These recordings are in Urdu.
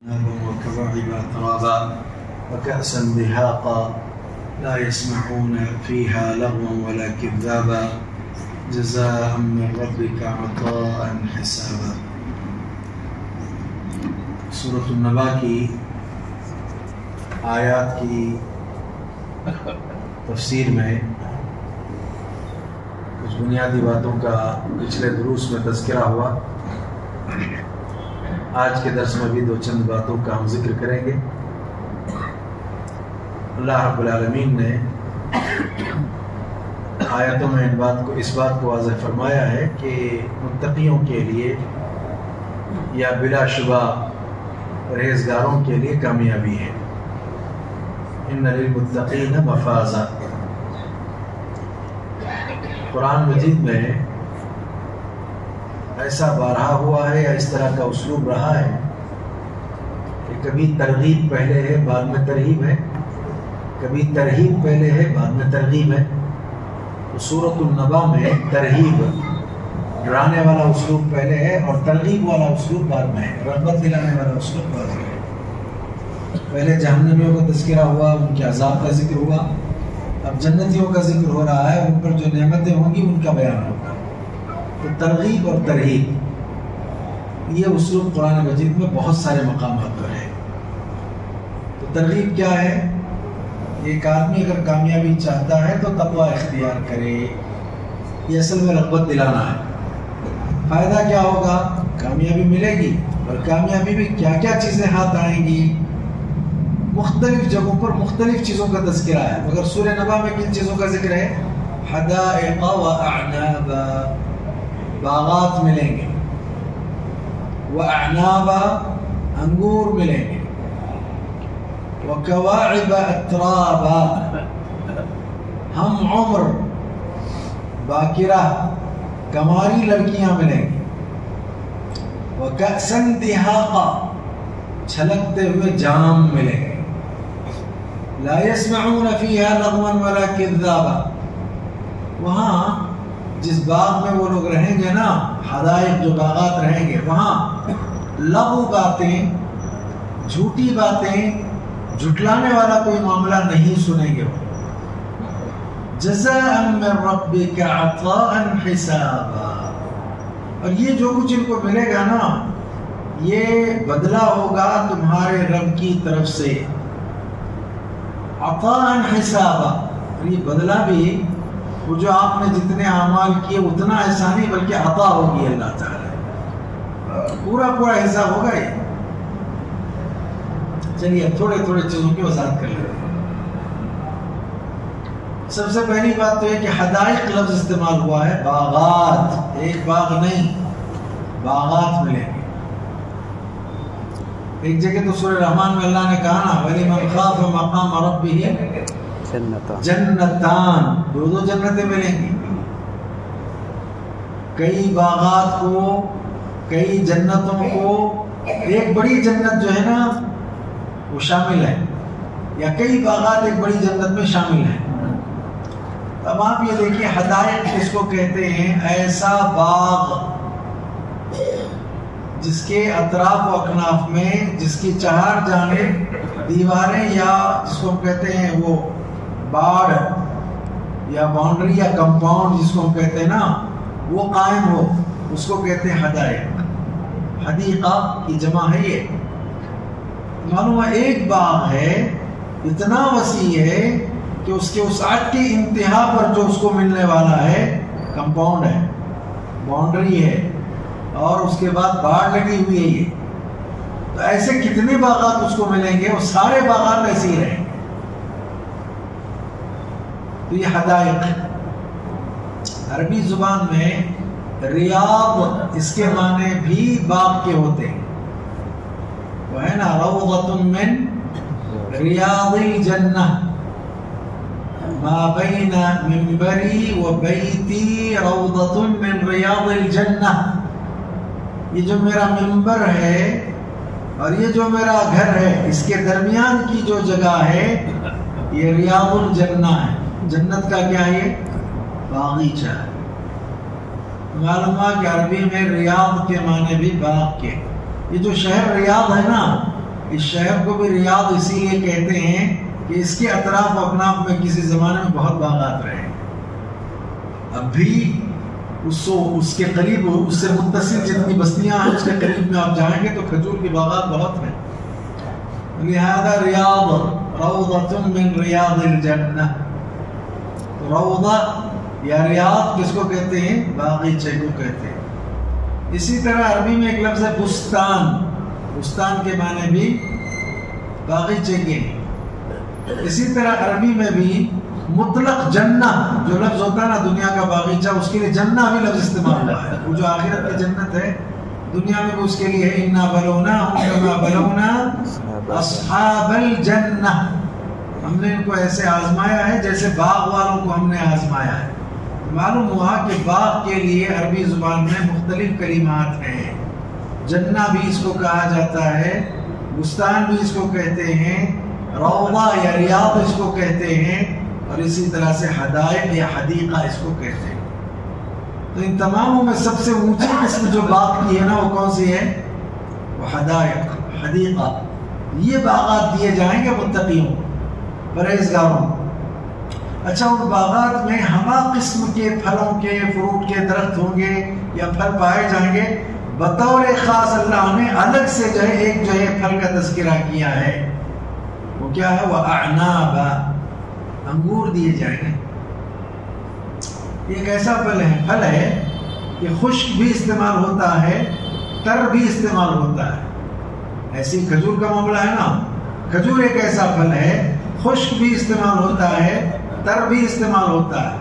وكواعب أترابا وكأسا دهاقا لا يسمعون فيها لغوا ولا كذابا جزاء من ربك عطاء حسابا۔ سورۃ النبا کی آیات کی تفسیر میں کچھ بنیادی باتوں کا پچھلے دروس میں تذکرہ ہوا۔ آج کے درس میں بھی دو چند باتوں کا ہم ذکر کریں گے۔ اللہ رب العالمین نے آیتوں میں اس بات کو واضح فرمایا ہے کہ متقیوں کے لیے یا بلا شبہ پرہیزگاروں کے لیے کامیابی ہے۔ ان للمتقین مفازا۔ قرآن مجید میں ایسا بارہا ہوا ہے یا اس طرح کا اسلوب رہا ہے کہ کبھی ترغیب پہلے ہے بعد میں ترہیب ہے، کبھی ترہیب پہلے ہے بعد میں ترغیب ہے۔ تو سورۃ النبا میں ترہیب ڈرانے والا اسلوب پہلے ہے اور ترغیب والا اسلوب بعد میں ہے، رغبت دلانے والا اسلوب بعد میں ہے۔ پہلے جہنمیوں کا تذکرہ ہوا، ان کے عذاب کا ذکر ہوا، اب جنتیوں کا ذکر ہو رہا ہے، ان پر جو نعمتیں ہوں گی ان کا بیان ہوگا۔ تو ترغیب اور ترہیب یہ اسلوب قرآن مجید میں بہت سارے مقامات پر ہے۔ تو ترغیب کیا ہے؟ ایک آدمی اگر کامیابی چاہتا ہے تو تقوی اختیار کرے، یہ اصل میں رغبت دلانا ہے۔ فائدہ کیا ہوگا؟ کامیابی ملے گی، اور کامیابی میں کیا کیا چیزیں ہاتھ آئیں گی؟ مختلف جگہوں پر مختلف چیزوں کا تذکرہ ہے، مگر سورہ نبا میں کن چیزوں کا ذکر ہے؟ حدائق و اعنابا، باغات ملیں گے، وَأَعْنَابًا، انگور ملیں گے، وَكَوَاعِبَ أَتْرَابًا، ہم عمر باکرہ کماری لڑکیاں ملیں گی، وَكَأْسًا دِهَاقًا، چھلکتے ہوئے جام ملیں گے، لَا يَسْمَعُونَ فِيهَا لَغْوًا وَلَا كِذَّابًا، وہاں جس باغ میں وہ لوگ رہیں گے نا، حدائق جو باغات رہیں گے، وہاں لغو باتیں، جھوٹی باتیں، جھٹلانے والا کوئی معاملہ نہیں سنیں گے۔ وہ جزاء من ربک عطاء حسابا، اور یہ جو کچھ ان کو ملے گا نا، یہ بدلہ ہوگا تمہارے رب کی طرف سے، عطاء حسابا۔ اور یہ بدلہ بھی وہ جو آپ نے جتنے اعمال کیے اتنا ایسا نہیں، بلکہ عطا ہوگی اللہ تعالیٰ، پورا پورا حصہ ہوگا یہ۔ چلیے اب تھوڑے تھوڑے چیزوں کی وضاحت کر لیتے ہیں۔ سب سے پہلی بات تو ہے کہ حدائق لفظ استعمال ہوا ہے، باغات، ایک باغ نہیں، باغات ملیں گے۔ ایک جگہ تو سورہ رحمان میں اللہ نے کہا نا، وَلِمَنْ خَافَ مَقَامَ رَبِّهِ جنتان، دو جنتیں ملیں گی۔ کئی باغات کو، کئی جنتوں کو ایک بڑی جنت جو ہے نا وہ شامل ہے، یا کئی باغات ایک بڑی جنت میں شامل ہیں۔ اب آپ یہ دیکھیے، حدائق جس کو کہتے ہیں ایسا باغ جس کے اطراف و اکناف میں، جس کی چہار جانب دیواریں، یا جس کو ہم کہتے ہیں وہ باڑ یا باؤنڈری یا کمپاؤنڈ جس کو ہم کہتے ہیں نا، وہ قائم ہو، اس کو کہتے ہیں حدائق۔ حدیقہ کی جمع ہے یہ۔ معلوم ہے ایک باغ ہے، اتنا وسیع ہے کہ اس کے وسعت کی انتہا پر جو اس کو ملنے والا ہے کمپاؤنڈ ہے، باؤنڈری ہے، اور اس کے بعد باڑ لگی ہوئی ہے یہ۔ تو ایسے کتنے باغات اس کو ملیں گے؟ وہ سارے باغات ایسے ہی رہیں گے۔ تو یہ حدائق عربی زبان میں ریاض، اس کے معنی بھی باغ کے ہوتے ہیں، وہ ہے نا روضۃ من ریاض الجنہ، ما بین منبری و بیتی روضۃ من ریاض الجنہ۔ یہ جو میرا منبر ہے اور یہ جو میرا گھر ہے، اس کے درمیان کی جو جگہ ہے یہ ریاض الجنہ ہے۔ جنت کا کیا ہے؟ باغیچہ ہے۔ معلوم ہے کہ عربی میں ریاض کے معنی بھی باغ کے۔ یہ جو شہر ریاض ہے نا، اس شہر کو بھی ریاض اسی لیے کہتے ہیں کہ اس کے اطراف و اکناف میں کسی زمانے میں بہت باغات رہے. اب بھی اس کے قریب، اس سے متصل جتنی بستیاں ہیں اس کے قریب میں آپ جائیں گے تو کھجور کے باغات بہت ہیں. لہذا ریاض روضۃ من ریاض الجنہ، روضہ یا ریاض کس کو کہتے ہیں؟ باغیچے کو کہتے ہیں. اسی طرح عربی میں ایک لفظ ہے بستان، بستان کے معنی بھی باغیچے کے. اسی طرح عربی میں بھی مطلق جنہ جو لفظ ہوتا ہے نا دنیا کا باغیچہ، اس کے لیے جنہ بھی لفظ استعمال ہوا ہے. وہ جو آخرت کی جنت ہے دنیا میں بھی اس کے لیے ہے انا بلوناہم کما بلونا اصحاب الجنہ، ہم نے ان کو ایسے آزمایا ہے جیسے باغ والوں کو ہم نے آزمایا ہے. معلوم ہوا کہ باغ کے لیے عربی زبان میں مختلف کلمات ہیں. جنہ بھی اس کو کہا جاتا ہے، بستان بھی اس کو کہتے ہیں، روضہ یا ریاض اس کو کہتے ہیں، اور اسی طرح سے حدائق یا حدیقہ اس کو کہتے ہیں. تو ان تماموں میں سب سے اونچی قسم جو باغ کی ہے نا وہ کون سی ہے؟ وہ حدائق، حدیقہ. یہ باغات دیے جائیں گے متقیوں، پرہیزگاروں. اچھا، ان باغات میں ہما قسم کے پھلوں کے، فروٹ کے درخت ہوں گے یا پھل پائے جائیں گے. بطور خاص اللہ نے الگ سے جو ہے ایک جو ہے پھل کا تذکرہ کیا ہے. وہ کیا ہے؟ وہ اعناب، انگور دیے جائیں گے. ایک ایسا پھل ہے کہ خشک بھی استعمال ہوتا ہے، تر بھی استعمال ہوتا ہے. ایسی کھجور کا معاملہ ہے نا، کھجور ایک ایسا پھل ہے خشک بھی استعمال ہوتا ہے، تر بھی استعمال ہوتا ہے.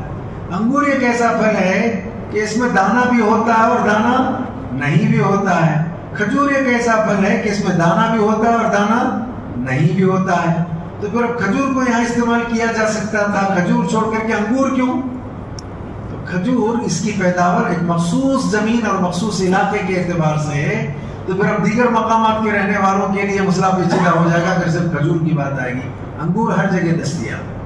انگور ایک ایسا پھل ہے کہ اس میں دانہ بھی ہوتا ہے اور دانہ نہیں بھی ہوتا ہے. کھجور ایک ایسا پھل ہے کہ اس میں دانہ بھی ہوتا ہے اور دانہ نہیں بھی ہوتا ہے. تو پھر اب کھجور کو یہاں استعمال کیا جا سکتا تھا، کھجور چھوڑ کر کے انگور کیوں؟ تو کھجور اس کی پیداوار ایک مخصوص زمین اور مخصوص علاقے کے اعتبار سے ہے. تو پھر اب دیگر مقامات کے رہنے والوں کے لیے مسئلہ پیچیدہ ہو جائے گا اگر صرف کھجور کی بات آئے گی. انگور ہر جگہ دستیاب،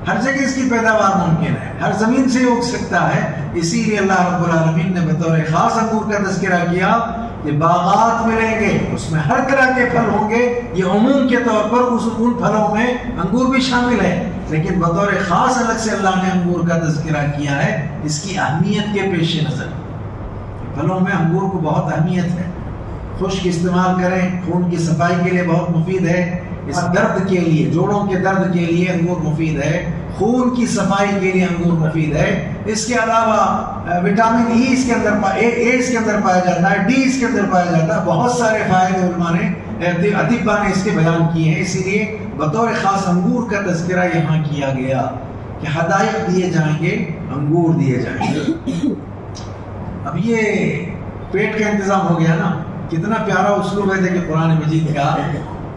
ہر جگہ اس کی پیداوار ممکن ہے، ہر زمین سے اگ سکتا ہے. اسی لیے اللہ رب العالمین نے بطور خاص انگور کا تذکرہ کیا کہ باغات ملیں گے، اس میں ہر طرح کے پھل ہوں گے. یہ عموم کے طور پر ان پھلوں میں انگور بھی شامل ہے، لیکن بطور خاص الگ سے اللہ نے انگور کا تذکرہ کیا ہے اس کی اہمیت کے پیش نظر. پھلوں میں انگور کو بہت اہمیت ہے. خشک استعمال کریں، خون کی صفائی کے لیے بہت مفید ہے. اس درد کے لیے، جوڑوں کے درد کے لیے انگور مفید ہے. خون کی صفائی کے لیے انگور مفید ہے. اس کے علاوہ وٹامن ای اس کے اندر اس کے اندر پایا جاتا ہے، ڈی اس کے اندر پایا جاتا ہے. بہت سارے فائدے علماء نے، اطباء نے اس کے بیان کیے ہیں. اسی لیے بطور خاص انگور کا تذکرہ یہاں کیا گیا کہ حدائق دیے جائیں گے، انگور دیے جائیں گے. اب یہ پیٹ کا انتظام ہو گیا نا. کتنا پیارا اسلوب ہے دیکھیں قرآن مجید کا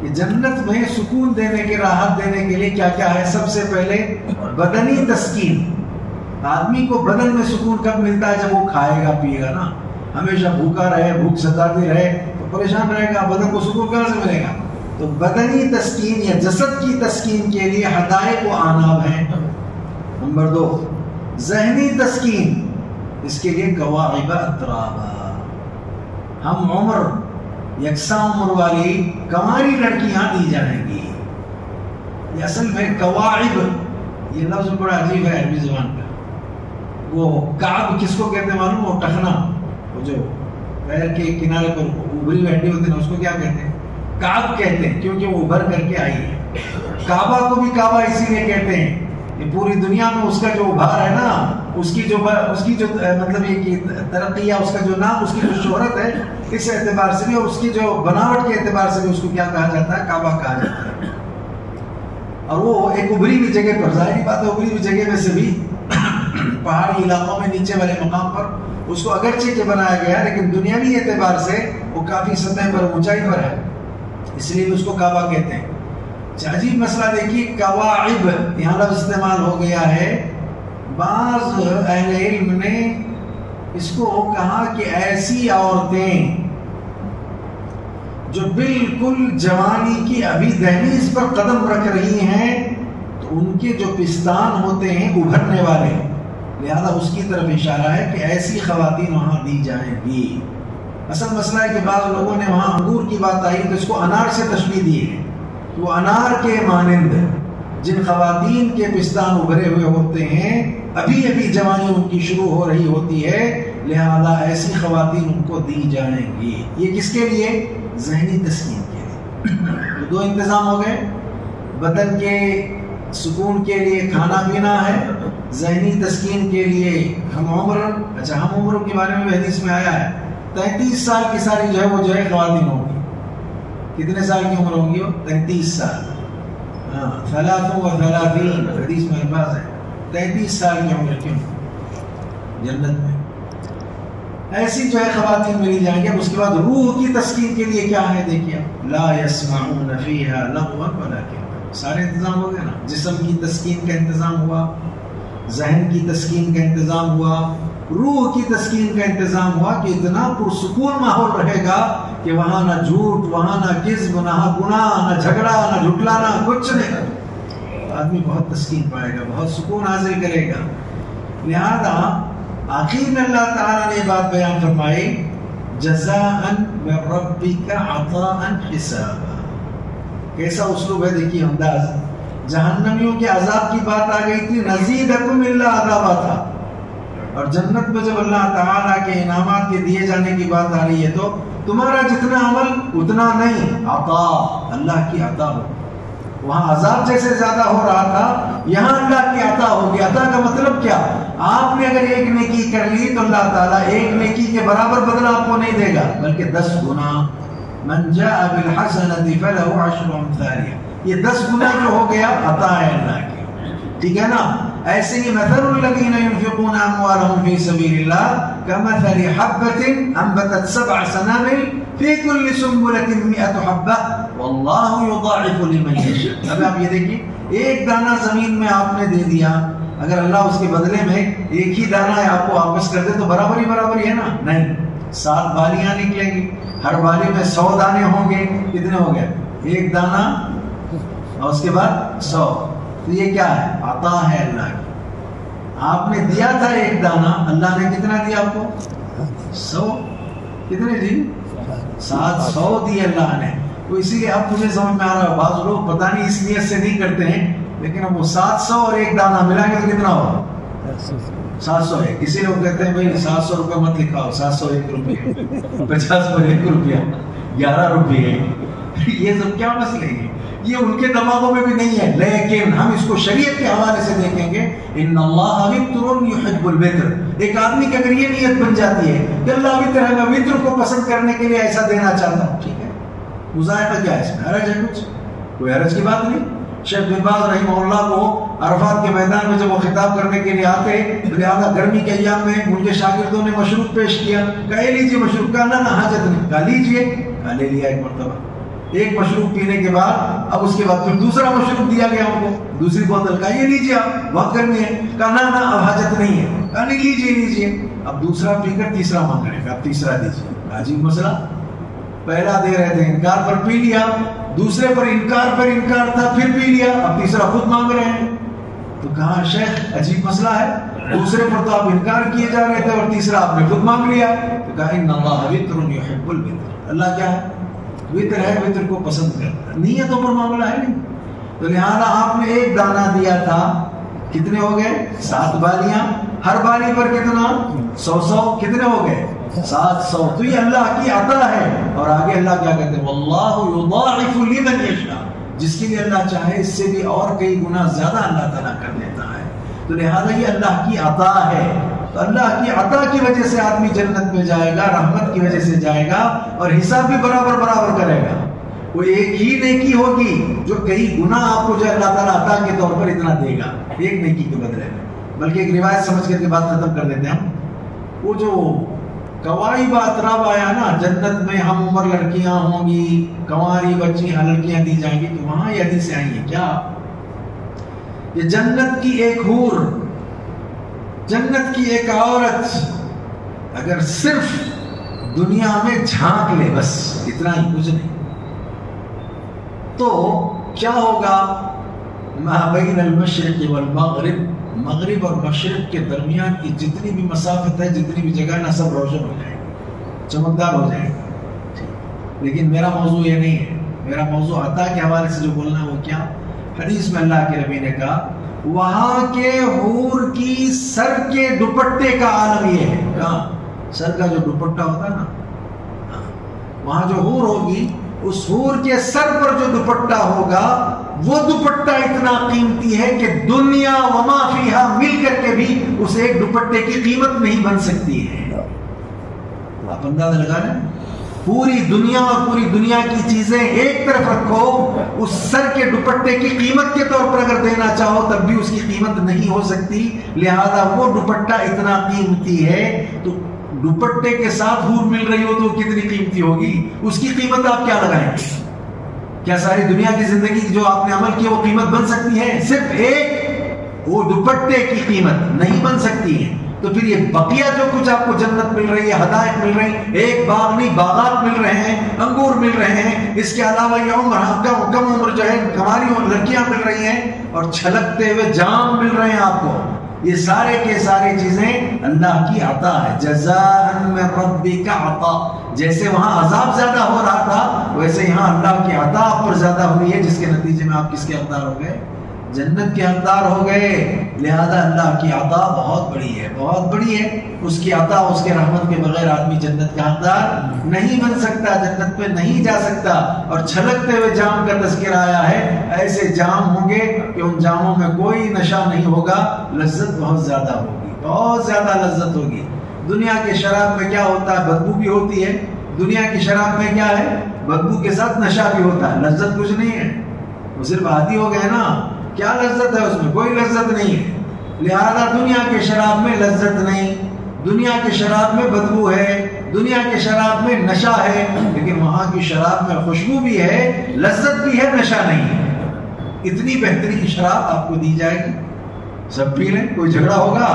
کہ جنت میں سکون دینے کے، راحت دینے کے لیے کیا کیا ہے. سب سے پہلے بدنی تسکین. آدمی کو بدن میں سکون کب ملتا ہے؟ جب وہ کھائے گا پیے گا نا. ہمیشہ بھوکا رہے، بھوک ستاتی رہے تو پریشان رہے گا، بدن کو سکون کہاں سے ملے گا؟ تو بدنی تسکین یا جسد کی تسکین کے لیے حدائق و آناب ہیں. نمبر 2 ذہنی تسکین، اس کے لیے کواعب اترابا. ہم عمر، یکساں عمر والی کنواری لڑکیاں دی جائیں گی. یہ اصل میں کواعب، یہ لفظ بڑا عجیب ہے عربی زبان کا. وہ کعب کس کو کہتے ہیں معلوم؟ وہ ٹخنا، وہ جو پیر کے کنارے پر ابھری ہوئی ہڈی ہوتی ہے اس کو کیا کہتے ہیں؟ کعب کہتے ہیں، کیونکہ وہ ابھر کر کے آئی ہے. کعبہ کو بھی کعبہ اسی لیے کہتے ہیں کہ پوری دنیا میں اس کا جو ابھار ہے نا، اس کی جو مطلب یہ کہ ترقی، اس کا جو نام، اس کی جو شہرت ہے، اس اعتبار سے بھی اور اس کی جو بناوٹ کے اعتبار سے بھی اس کو کیا کہا جاتا ہے؟ کعبہ کہا جاتا ہے. اور وہ ایک ابھری ہوئی جگہ پر، ظاہری بات ہے ابھری ہوئی جگہ میں سے بھی پہاڑی علاقوں میں نیچے والے مقام پر اس کو اگرچہ کہ بنایا گیا ہے لیکن دنیاوی اعتبار سے وہ کافی سطح پر، اونچائی پر ہے، اس لیے اس کو کعبہ کہتے ہیں. عجیب مسئلہ دیکھیے، کواعب یہاں لفظ استعمال ہو گیا ہے. بعض اہل علم نے اس کو کہا کہ ایسی عورتیں جو بالکل جوانی کی ابھی دہلیز پر قدم رکھ رہی ہیں تو ان کے جو پستان ہوتے ہیں ابھرنے والے، لہذا اس کی طرف اشارہ ہے کہ ایسی خواتین وہاں دی جائیں گی. اصل مسئلہ ہے کہ بعض لوگوں نے وہاں انگور کی بات آئی تو اس کو انار سے تشبیہ دی ہے. وہ انار کے مانند جن خواتین کے پستان ابھرے ہوئے ہوتے ہیں، ابھی ابھی جوانی ان کی شروع ہو رہی ہوتی ہے، لہذا ایسی خواتین ان کو دی جائیں گی. یہ کس کے لیے؟ ذہنی تسکین کے لیے. دو انتظام ہو گئے، بدن کے سکون کے لیے کھانا پینا ہے، ذہنی تسکین کے لیے ہم عمر. اچھا، ہم عمر کے بارے میں حدیث میں آیا ہے 33 سال کی ساری جو ہے وہ جو ہے خواتین ہوں گی. کتنے سال کی عمر ہوگی وہ؟ 33 سال. ہاں، 33 حدیث میں الفاظ ہے 33 سال کی عمر کیوں جنت میں ایسی جو ہے خواتین ملی جائیں گے. اس کے بعد روح کی تسکین کے لیے کیا ہے دیکھیے، لا يسمعون فيها لغوا ولا كذبا. سارے انتظام ہو گئے نا. جسم کی تسکین کا انتظام ہوا، ذہن کی تسکین کا انتظام ہوا، روح کی تسکین کا انتظام ہوا کہ اتنا پرسکون ماحول رہے گا کہ وہاں نہ جھوٹ، وہاں نہ کذب، نہ گناہ، نہ جھگڑا، نہ جھٹلانا، کچھ نہیں. آدمی بہت تسکین پائے گا، بہت سکون حاصل کرے گا. لہذا آخر میں اللہ تعالیٰ نے بات بیان فرمائی، جزاء من ربک عطاء حسابا. کیسا اسلوب ہے دیکھیے، انداز. جہنمیوں کے عذاب کی بات آ گئی تھی، نزیدکم الا عذابا تھا. اور جنت میں جب اللہ تعالیٰ کے انعامات کے دیے جانے کی بات آ رہی ہے تو تمہارا جتنا عمل اتنا نہیں، عطا، اللہ کی عطا ہو. وہاں عذاب جیسے زیادہ ہو رہا تھا، یہاں اللہ کی عطا ہوگی. عطا کا مطلب کیا؟ آپ نے اگر ایک نیکی کر لی تو اللہ تعالیٰ ایک نیکی کے برابر بدلہ آپ کو نہیں دے گا، بلکہ 10 گنا. من جاء بالحسنۃ فلہ 10 امثالها. یہ 10 گنا جو ہو گیا عطا ہے اللہ کی. ٹھیک ہے نا؟ ایسے ہی مثل الذین ينفقون اموالهم في سبيل الله كمثل حبة انبتت 7 سنابل في كل سنبلة 100 حبة والله يضاعف لمن يشاء. اب آپ یہ دیکھیے، ایک دانہ زمین میں آپ نے دے دیا، اگر اللہ اس کے بدلے میں ایک ہی دانہ آپ کو واپس کر دے تو برابر ہی ہے نا؟ نہیں، 7 بالیاں نکلیں گی، ہر بالی میں 100 دانے ہوں گے. کتنے ہو گئے؟ ایک دانہ اور اس کے بعد 100. تو یہ کیا ہے؟ عطا ہے اللہ کی. آپ نے دیا تھا ایک دانہ، اللہ نے کتنا دیا آپ کو؟ 100. کتنے دی؟ 700 دی اللہ نے. تو اسی لیے اب تمہیں سمجھ میں آ رہا ہے، بعض لوگ پتہ نہیں اس نیت سے نہیں کرتے ہیں، لیکن اب وہ 700 اور ایک دانہ ملائیں گے تو کتنا ہوگا؟ 700 ہے. کسی لوگ کہتے ہیں بھائی 700 روپے مت لکھاؤ، 701 روپے، 50 پر 1 روپیہ، 11 روپے. یہ سب کیا مسئلے ہیں؟ یہ ان کے دماغوں میں بھی نہیں ہے. لیکن ہم اس کو شریعت کے حوالے سے دیکھیں گے. ان اللہ وتر یحب الوتر. ایک آدمی کی اگر یہ نیت بن جاتی ہے کہ اللہ وتر ہے، میں وتر کو پسند کرنے کے لیے ایسا دینا چاہتا ہوں، ٹھیک ہے، مظاہرہ کیا ہے اس میں؟ حرج ہے کچھ؟ کوئی حرج کی بات نہیں. شیخ بن باز رحمہ اللہ کو عرفات کے میدان میں جب وہ خطاب کرنے کے لیے آتے، لہٰذا گرمی کے ایام میں ان کے شاگردوں نے مشروب پیش کیا، کہا اے لیجیے مشروب. کہا نہ حاجت نہیں. کہا لیجیے. کہا لے لیا ایک مرتبہ. ایک مشروب پینے کے بعد اب اس کے بعد پھر دوسرا مشروب دیا گیا ان کو، دوسری بوتل. کا یہ لیجیے آپ، بہت گرمی ہے. کہا نہ اب حاجت نہیں ہے. کہا نہیں لیجیے. اب دوسرا پی کر تیسرا مانگ رہے ہیں. اب تیسرا دیجیے. عجیب مسئلہ. پہلا دے رہے تھے، انکار پر پی لیا، دوسرے پر انکار تھا، پھر پی لیا، اب تیسرا خود مانگ رہے ہیں. تو کہا شیخ عجیب مسئلہ ہے، دوسرے پر تو آپ انکار کیے جا رہے تھے اور تیسرا آپ نے خود مانگ لیا. تو کہا ان اللہ وتر یحب الوتر. اللہ کیا ہے؟ وتر ہے، وتر کو پسند کرتا ہے. نیتوں پر معاملہ ہے نہیں. تو لہذا آپ نے ایک دانہ دیا تھا، کتنے ہو گئے؟ 7 بالیاں، ہر بالی پر کتنا؟ 100. کتنے ہو گئے؟ 700. تو یہ اللہ کی عطا ہے. اور آگے اللہ کیا کہتے ہیں؟ واللہ یضاعف لمن یشاء. جس کے لیے اللہ چاہے اس سے بھی اور کئی گنا زیادہ اللہ تعالیٰ کر دیتا ہے. تو لہذا یہ اللہ کی عطا ہے. تو اللہ کی عطا کی وجہ سے آدمی جنت میں جائے گا، رحمت کی وجہ سے جائے گا، اور حساب بھی برابر کرے گا. کوئی ایک ہی نیکی ہوگی جو کئی گنا آپ کو جو اللہ تعالیٰ عطا کے طور پر اتنا دے گا ایک نیکی کے بدلے میں. بلکہ ایک روایت سمجھ کر کے بات ختم کر دیتے ہیں ہم. وہ جو قواعب اطراب آیا نا، جنت میں ہم عمر لڑکیاں ہوں گی، کنواری بچیاں لڑکیاں دی جائیں گی، تو وہاں یہ حدیثیں آئی ہیں کیا؟ یہ جنت کی ایک حور، جنت کی ایک عورت اگر صرف دنیا میں جھانک لے، بس اتنا ہی، کچھ نہیں، تو کیا ہوگا؟ ما بین المشرق والمغرب، مغرب اور مشرق کے درمیان کی جتنی بھی مسافت ہے، جتنی بھی جگہ ہے نا، سب روشن ہو جائے گی. چمکدار ہو جائے گی. لیکن میرا موضوع یہ نہیں ہے. میرا موضوع عطا کے حوالے سے جو بولنا ہے وہ کیا؟ حدیث میں اللہ کے نبی نے کہا وہاں کے حور کی سر کے دوپٹے کا عالم یہ ہے. کہاں؟ سر کا جو دوپٹہ ہوتا ہے نا، وہاں جو حور ہوگی اس حور کے سر پر جو دوپٹہ ہوگا وہ دوپٹہ اتنا قیمتی ہے کہ دنیا وما فیہا مل کر کے بھی اس ایک دوپٹے کی قیمت نہیں بن سکتی ہے. آپ اندازہ لگا رہے ہیں؟ پوری دنیا اور پوری دنیا کی چیزیں ایک طرف رکھو، اس سر کے دوپٹے کی قیمت کے طور پر اگر دینا چاہو تب بھی اس کی قیمت نہیں ہو سکتی. لہذا وہ دوپٹہ اتنا قیمتی ہے تو دوپٹے کے ساتھ حور مل رہی ہو تو کتنی قیمتی ہوگی، اس کی قیمت آپ کیا لگائیں گے؟ کیا ساری دنیا کی زندگی جو آپ نے عمل کی وہ قیمت بن سکتی ہے؟ صرف ایک وہ دوپٹے کی قیمت نہیں بن سکتی ہے. تو پھر یہ بقیہ جو کچھ آپ کو جنت مل رہی ہے، ہدایت مل رہی ہیں، ایک باغ نہیں باغات مل رہے ہیں، انگور مل رہے ہیں، اس کے علاوہ یہ عمر کم عمر جو ہے ہماری لڑکیاں مل رہی ہیں اور چھلکتے ہوئے جام مل رہے ہیں آپ کو. یہ سارے کے سارے چیزیں اللہ کی عطا ہے. جزاء من ربک عطا. جیسے وہاں عذاب زیادہ ہو رہا تھا ویسے یہاں اللہ کی عطا آپ پر زیادہ ہوئی ہے، جس کے نتیجے میں آپ کس کے حقدار ہو گئے؟ جنت کے حقدار ہو گئے. لہذا اللہ کی عطا بہت بڑی ہے، بہت بڑی ہے. اس کی عطا اس کے رحمت کے بغیر آدمی جنت کا حقدار نہیں بن سکتا، جنت پہ نہیں جا سکتا. اور چھلکتے ہوئے جام کا تذکرہ آیا ہے. ایسے جام ہوں گے کہ ان جاموں میں کوئی نشہ نہیں ہوگا، لذت بہت زیادہ ہوگی، بہت زیادہ لذت ہوگی. دنیا کے شراب میں کیا ہوتا ہے؟ بدبو بھی ہوتی ہے. دنیا کی شراب میں کیا ہے؟ بدبو کے ساتھ نشہ بھی ہوتا ہے. لذت کچھ نہیں ہے، وہ صرف عادی ہو گئے نا. کیا لذت ہے اس میں؟ کوئی لذت نہیں ہے. لہذا دنیا کے شراب میں لذت نہیں، دنیا کے شراب میں بدبو ہے، دنیا کے شراب میں نشہ ہے. لیکن وہاں کی شراب میں خوشبو بھی ہے، لذت بھی ہے، نشہ نہیں ہے. اتنی بہترین شراب آپ کو دی جائے گی، سب پی لیں، کوئی جھگڑا ہوگا؟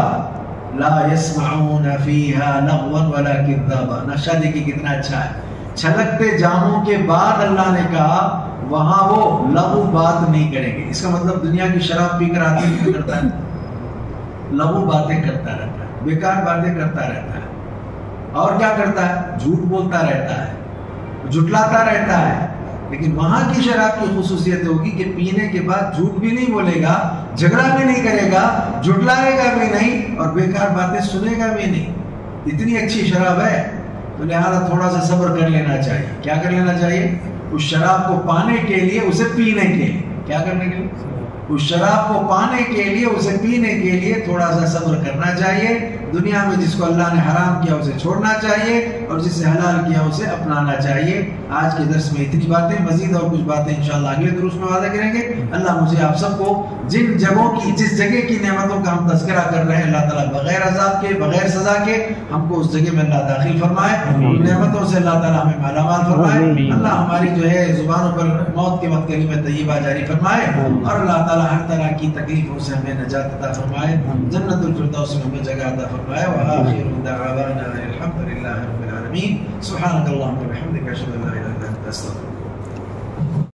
لا يسمعون فيها لغوا ولا كذابا. نشہ دیکھیے کتنا اچھا ہے. چھلکتے جاموں کے بعد اللہ نے کہا وہاں وہ لغو بات نہیں کریں گے. اس کا مطلب دنیا کی شراب پی کر آدمی کیا کرتا ہے؟ لغو باتیں کرتا رہتا ہے، بیکار باتیں کرتا رہتا ہے. اور کیا کرتا ہے؟ جھوٹ بولتا رہتا ہے، جھٹلاتا رہتا ہے. لیکن وہاں کی شراب کی خصوصیت ہوگی کہ پینے کے بعد جھوٹ بھی نہیں بولے گا، جھگڑا بھی نہیں کرے گا، جھٹلائے گا بھی نہیں اور بیکار باتیں سنے گا بھی نہیں. اتنی اچھی شراب ہے. تو لہذا تھوڑا سا صبر کر لینا چاہیے. کیا کر لینا چاہیے؟ اس شراب کو پانے کے لیے، اسے پینے کے لیے. کیا کرنے کے لیے؟ اس شراب کو پانے کے لیے، اسے پینے کے لیے تھوڑا سا صبر کرنا چاہیے. دنیا میں جس کو اللہ نے حرام کیا اسے چھوڑنا چاہیے اور جسے حلال کیا اسے اپنانا چاہیے. آج کے درس میں اتنی باتیں، مزید اور کچھ باتیں انشاءاللہ اگلے دروس میں وعدہ کریں گے. اللہ مجھے آپ سب کو جن جگہوں کی، جس جگہ کی نعمتوں کا ہم تذکرہ کر رہے ہیں، اللہ تعالیٰ بغیر عذاب کے، بغیر سزا کے ہم کو اس جگہ میں اللہ داخل فرمائے. نعمتوں سے اللہ تعالیٰ ہمیں مالا مال فرمائے. اللہ ہماری جو ہے زبانوں پر موت کے وقت کلمہ طیبہ جاری فرمائے اور اللہ تعالیٰ ہر طرح کی تکلیفوں سے ہمیں نجات عطا فرمائے. جنت الفردوس میں ہمیں جگہ عطا فرمائے. وآخر دعوانا الحمد لله رب العالمين. سبحانك اللهم وبحمدك اشهد ان لا اله الا انت استغفرك.